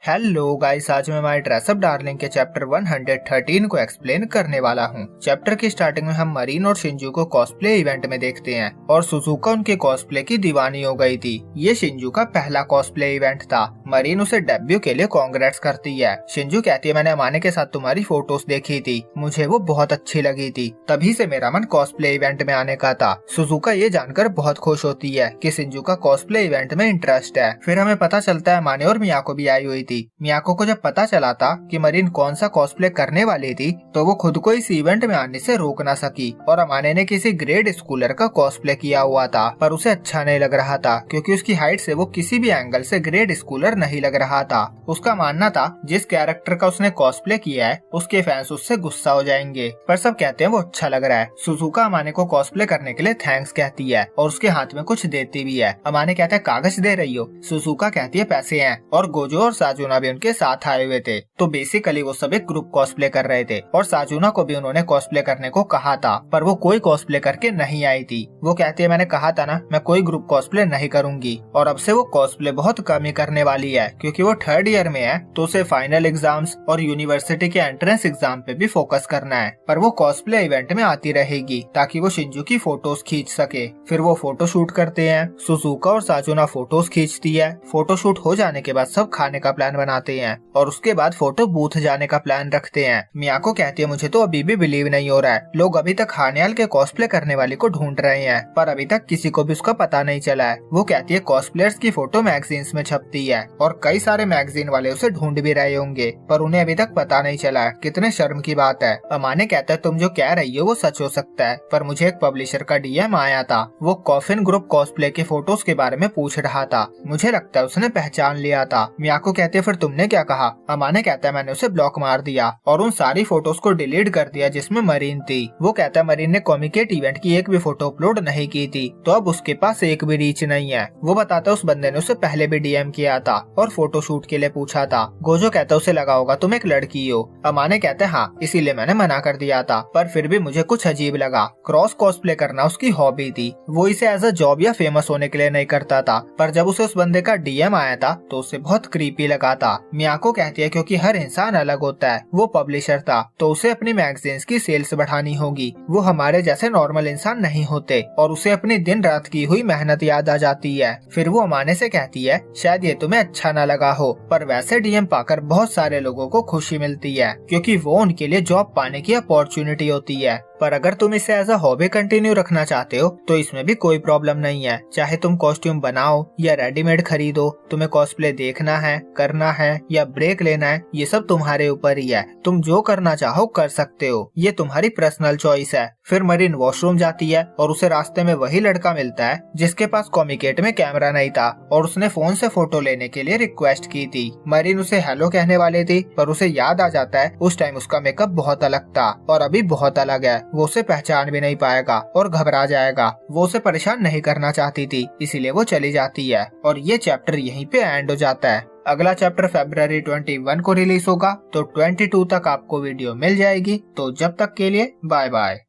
Hello guys, आज मैं हमारे ड्रेसअप डार्लिंग के चैप्टर 113 को एक्सप्लेन करने वाला हूँ। चैप्टर की स्टार्टिंग में हम मरीन और शिंजू को कॉस्प्ले इवेंट में देखते हैं और सुजुका उनके कॉस्प्ले की दीवानी हो गई थी। ये शिंजू का पहला कॉस्प्ले इवेंट था। मरीन उसे डेब्यू के लिए कांग्रेट्स करती है। शिंजू कहती है, मैंने अमाने के साथ तुम्हारी फोटोज देखी थी, मुझे वो बहुत अच्छी लगी थी, तभी से मेरा मन कॉस्प्ले इवेंट में आने का था। सुजुका ये जानकर बहुत खुश होती है कि शिंजू का कॉस्प्ले इवेंट में इंटरेस्ट है। फिर हमें पता चलता है अमाने और मियाको भी आई हुई थी। मियाको को जब पता चला था कि मरीन कौन सा कॉस्प्ले करने वाली थी तो वो खुद को इस इवेंट में आने से रोक ना सकी और अमाने ने किसी ग्रेड स्कूलर का कॉस्प्ले किया हुआ था, पर उसे अच्छा नहीं लग रहा था क्योंकि उसकी हाइट से वो किसी भी एंगल से ग्रेड स्कूलर नहीं लग रहा था। उसका मानना था जिस कैरेक्टर का उसने कॉस्प्ले किया है उसके फैंस उससे गुस्सा हो जाएंगे, पर सब कहते हैं वो अच्छा लग रहा है। सुजुका अमाने को कॉस्प्ले करने के लिए थैंक्स कहती है और उसके हाथ में कुछ देती भी है। अमाने कहते हैं, कागज दे रही हो? सुजुका कहती है, पैसे हैं। और गोजो और साजुना भी उनके साथ आए हुए थे। तो बेसिकली वो सब एक ग्रुप कॉस्प्ले कर रहे थे और साजुना को भी उन्होंने कॉस्प्ले करने को कहा था, पर वो कोई कॉस्प्ले करके नहीं आई थी। वो कहती है, मैंने कहा था ना, मैं कोई ग्रुप कॉस्प्ले नहीं करूंगी। और अब से वो कॉस्प्ले बहुत कम ही करने वाली है क्योंकि वो 3rd ईयर में है, तो उसे फाइनल एग्जाम्स और यूनिवर्सिटी के एंट्रेंस एग्जाम पे भी फोकस करना है। पर वो कॉस्प्ले इवेंट में आती रहेगी ताकि वो शिंजू की फोटोज खींच सके। फिर वो फोटो शूट करते हैं। सुजुका और साजुना फोटोज खींचती है। फोटो शूट हो जाने के बाद सब खाने का प्लान बनाते हैं और उसके बाद फोटो बूथ जाने का प्लान रखते हैं। मियाको कहती है, मुझे तो अभी भी बिलीव नहीं हो रहा है, लोग अभी तक हानेयाल के कॉस्प्ले करने वाले को ढूंढ रहे हैं, पर अभी तक किसी को भी उसका पता नहीं चला है। वो कहती है, कॉस्प्लेयर्स की फोटो मैगजीन्स में छपती है और कई सारे मैगजीन वाले उसे ढूंढ भी रहे होंगे, पर उन्हें अभी तक पता नहीं चला है। कितने शर्म की बात है। अमाने कहता है, तुम जो कह रही हो वो सच हो सकता है, पर मुझे एक पब्लिशर का डीएम आया था, वो कॉफिन ग्रुप कॉस्प्ले के फोटोज के बारे में पूछ रहा था, मुझे लगता है उसने पहचान लिया था। मियाको कहते है, फिर तुमने क्या कहा? अमाने कहता है, मैंने उसे ब्लॉक मार दिया और उन सारी फोटोज को डिलीट कर दिया जिसमें मरीन थी। वो कहता है, मरीन ने कॉमिकेट इवेंट की एक भी फोटो अपलोड नहीं की थी, तो अब उसके पास एक भी रीच नहीं है। वो बताता है, उस बंदे ने उसे पहले भी डीएम किया था और फोटो शूट के लिए पूछा था। गोजो कहता है, उसे लगा होगा तुम एक लड़की हो। अमाने कहते हैं, हाँ, इसीलिए मैंने मना कर दिया था, पर फिर भी मुझे कुछ अजीब लगा। क्रॉस कॉस्प्ले करना उसकी हॉबी थी, वो इसे एज अ जॉब या फेमस होने के लिए नहीं करता था, पर जब उसे उस बंदे का डीएम आया था तो उसे बहुत क्रीपी लगा था। मियाको कहती है, क्योंकि हर इंसान अलग होता है, वो पब्लिशर था तो उसे अपनी मैगजीन्स की सेल्स बढ़ानी होगी। वो हमारे जैसे नॉर्मल इंसान नहीं होते और उसे अपनी दिन रात की हुई मेहनत याद आ जाती है। फिर वो अमाने से कहती है, शायद ये तुम्हें अच्छा न लगा हो, पर वैसे डीएम पाकर बहुत सारे लोगों को खुशी मिलती है क्योंकि वो उनके लिए जॉब पाने की अपॉर्चुनिटी होती है। पर अगर तुम इसे एज अ हॉबी कंटिन्यू रखना चाहते हो तो इसमें भी कोई प्रॉब्लम नहीं है। चाहे तुम कॉस्ट्यूम बनाओ या रेडीमेड खरीदो, तुम्हें कॉस्प्ले देखना है, करना है या ब्रेक लेना है, ये सब तुम्हारे ऊपर ही है। तुम जो करना चाहो कर सकते हो, ये तुम्हारी पर्सनल चॉइस है। फिर मरीन वॉशरूम जाती है और उसे रास्ते में वही लड़का मिलता है जिसके पास कॉमिकेट में कैमरा नहीं था और उसने फोन से फोटो लेने के लिए रिक्वेस्ट की थी। मरीन उसे हेलो कहने वाली थी, पर उसे याद आ जाता है उस टाइम उसका मेकअप बहुत अलग था और अभी बहुत अलग है। वो उसे पहचान भी नहीं पाएगा और घबरा जाएगा। वो उसे परेशान नहीं करना चाहती थी, इसीलिए वो चली जाती है और ये चैप्टर यहीं पे एंड हो जाता है। अगला चैप्टर फरवरी 21 को रिलीज होगा, तो 22 तक आपको वीडियो मिल जाएगी। तो जब तक के लिए बाय बाय।